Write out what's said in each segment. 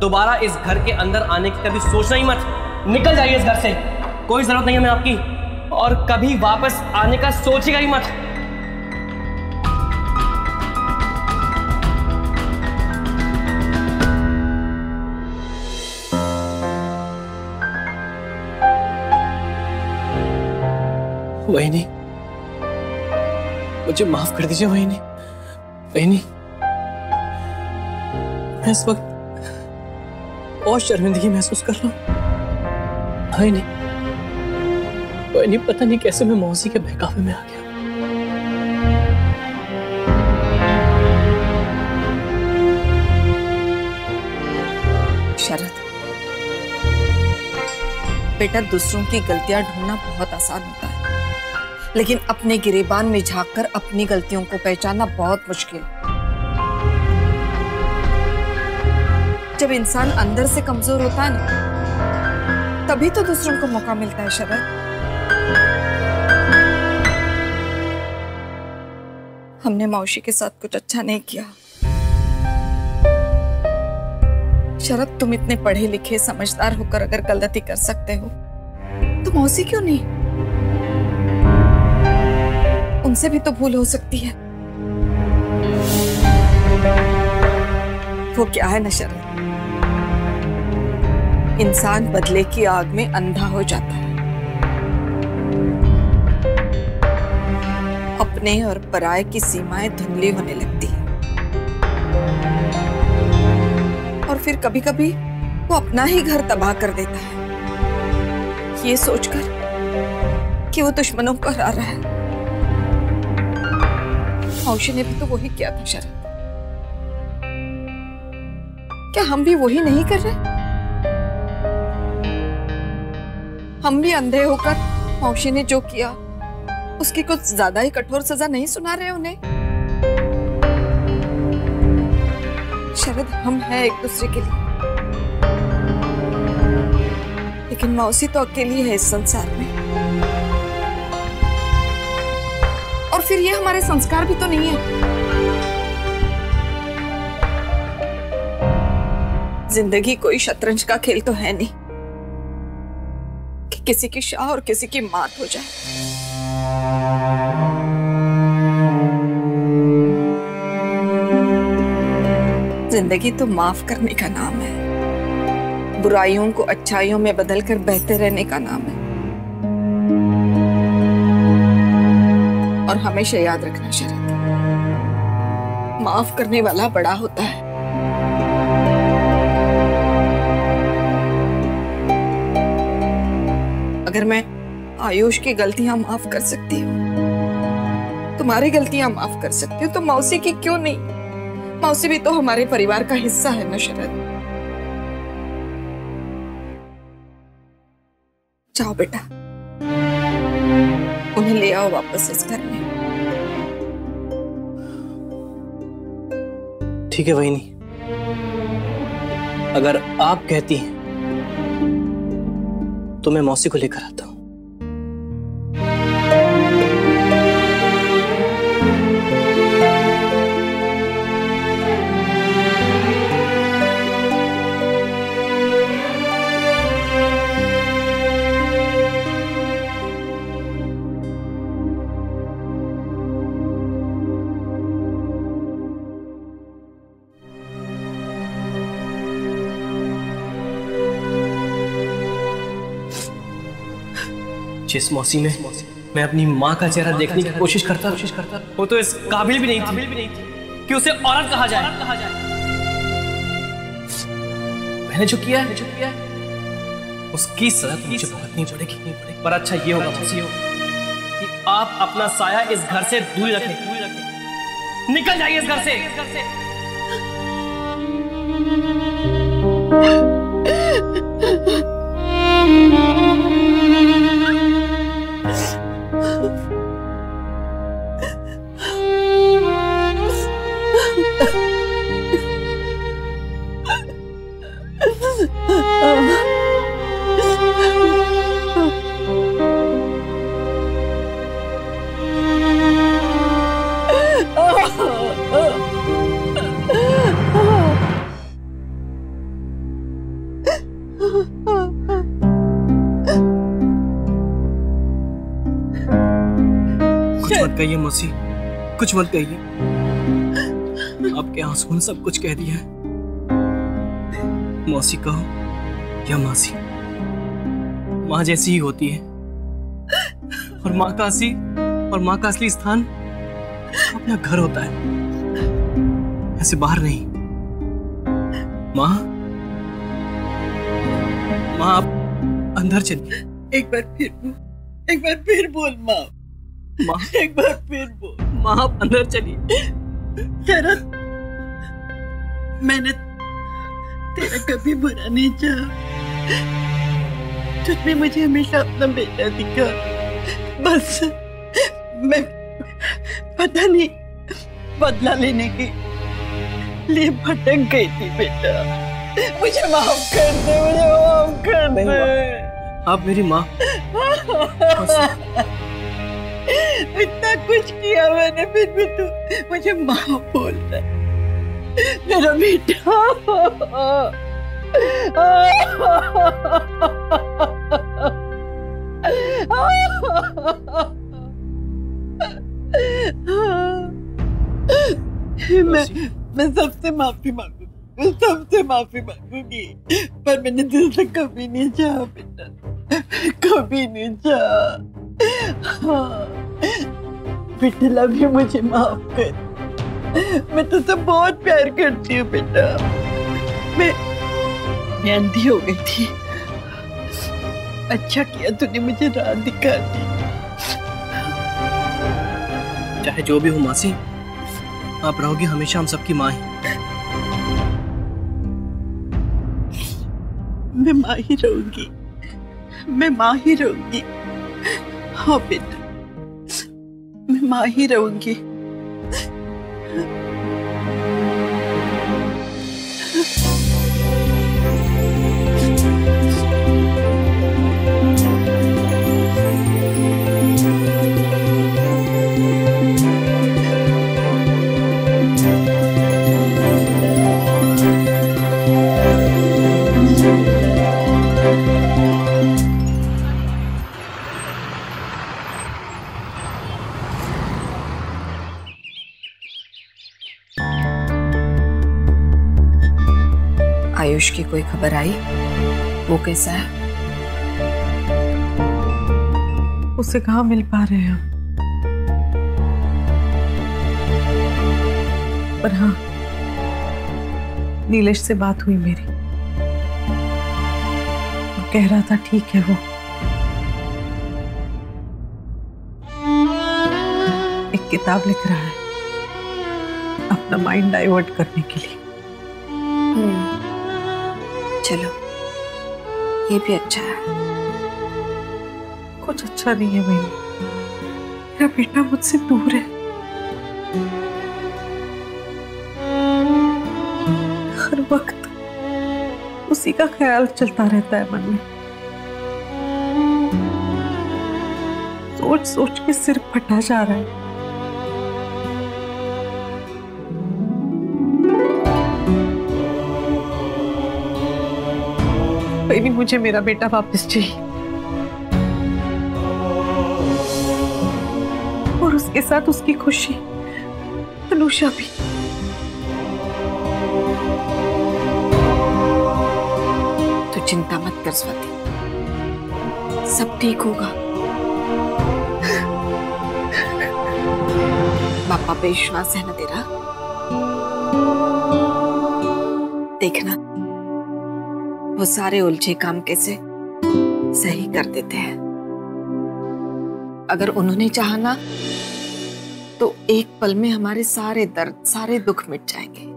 दोबारा इस घर के अंदर आने की कभी सोचना ही मत। निकल जाइए इस घर से, कोई जरूरत नहीं है मैं आपकी, और कभी वापस आने का सोचेगा ही मत। वहीनी, मुझे माफ कर दीजिए वहीनी। वहीनी, मैं इस वक्त बहुत शर्मिंदगी महसूस कर रहा हूँ। वहीनी, वहीनी, पता नहीं कैसे मैं मौसी के बहकावे में आ गया। शरद बेटा, दूसरों की गलतियां ढूंढना बहुत आसान होता है, लेकिन अपने गिरेबान में झांककर अपनी गलतियों को पहचानना बहुत मुश्किल। जब इंसान अंदर से कमजोर होता है ना, तभी तो दूसरों को मौका मिलता है। शरद, हमने मौसी के साथ कुछ अच्छा नहीं किया। शरद, तुम इतने पढ़े लिखे समझदार होकर अगर गलती कर सकते हो तो मौसी क्यों नहीं? उनसे भी तो भूल हो सकती है। वो क्या है ना शरद, इंसान बदले की आग में अंधा हो जाता है। अपने और पराये की सीमाएं धुंधली होने लगती है, और फिर कभी कभी वो अपना ही घर तबाह कर देता है, ये सोचकर कि वो दुश्मनों को हरा रहा है। मौसी ने भी तो वही किया था शरद, क्या हम भी वही नहीं कर रहे? हम भी अंधे होकर मौसी ने जो किया उसकी कुछ ज्यादा ही कठोर सजा नहीं सुना रहे उन्हें? शरद, हम हैं एक दूसरे के लिए, लेकिन मौसी तो अकेली है इस संसार में। और फिर ये हमारे संस्कार भी तो नहीं है। जिंदगी कोई शतरंज का खेल तो है नहीं कि किसी की शाह और किसी की मात हो जाए। जिंदगी तो माफ करने का नाम है, बुराइयों को अच्छाइयों में बदलकर बेहतर रहने का नाम है। और हमेशा याद रखना शरद, माफ करने वाला बड़ा होता है। अगर मैं आयुष की गलतियां माफ कर सकती हूँ, तुम्हारी गलतियां माफ कर सकती हूँ, तो मौसी की क्यों नहीं? मौसी भी तो हमारे परिवार का हिस्सा है ना शरद। जाओ बेटा, उन्हें ले आओ वापस इस घर में। ठीक है वहीनी, अगर आप कहती हैं तो मैं मौसी को लेकर आता हूं। जिस मौसी में मैं अपनी माँ का चेहरा देखने की कोशिश करता वो तो इस काबिल भी नहीं थी कि उसे औरत कहा जाए। मैंने जो किया है उसकी सजा तो मुझे भुगतनी पड़ेगी। पर अच्छा ये होगा मौसी कि आप अपना साया इस घर से दूर रखें। निकल जाइए इस घर से। मत कहिए मौसी, कुछ मत कहिए। आपके आंसू ने सब कुछ कह दिया है। मौसी कहो या मासी, माँ जैसी ही होती है। और माँ का असली स्थान अपना घर होता है, ऐसे बाहर नहीं। माँ आप अंदर चलिए। एक बार फिर बोल माँ। एक बार फिर बोल। माँ आप अंदर चलिए। शरद, मैंने तेरा कभी बुरा नहीं चाहा। तुझमें मुझे हमेशा अपना बेटा दिखा। बस मैं पता नहीं बदला लेने के लिए भटक गई थी बेटा। मुझे माफ कर दे, मुझे माफ कर दे। आप मेरी माँ। इतना कुछ किया मैंने, फिर भी तू मुझे माँ बोल रहा है। मेरा बेटा। मैं सबसे माफी मांगूंगी, पर मैंने दिल से कभी नहीं चाहा बेटा, कभी नहीं चाहा। बेटा भी मुझे माफ कर। मैं तुझसे बहुत प्यार करती हूँ बेटा। मैं अंधी हो गई थी। अच्छा किया तूने मुझे राह दिखा दी। चाहे जो भी हो मासी, आप रहोगी हमेशा हम सबकी माँ ही। मैं माँ ही रहूंगी, मैं माँ ही रहूंगी। हाँ बेटा, मैं माँ ही रहूंगी। आयुष की कोई खबर आई? वो कैसा है? उसे कहाँ मिल पा रहे हैं हम। पर हाँ, नीलेश से बात हुई मेरी। वो कह रहा था ठीक है, वो एक किताब लिख रहा है अपना माइंड डाइवर्ट करने के लिए। चलो, ये भी अच्छा है। कुछ अच्छा नहीं है मेरा बेटा मुझसे दूर है। हर वक्त उसी का ख्याल चलता रहता है मन में। सोच सोच के सिर फटा जा रहा है। नहीं, मुझे मेरा बेटा वापस चाहिए और उसके साथ उसकी खुशी, अनुषा भी। तो चिंता मत कर स्वाति, सब ठीक होगा। पापा पे विश्वास है ना तेरा? देखना वो सारे उलझे काम कैसे सही कर देते हैं। अगर उन्होंने चाहा ना तो एक पल में हमारे सारे दर्द, सारे दुख मिट जाएंगे।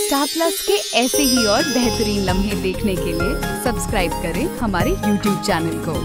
स्टार प्लस के ऐसे ही और बेहतरीन लम्हे देखने के लिए सब्सक्राइब करें हमारे YouTube चैनल को।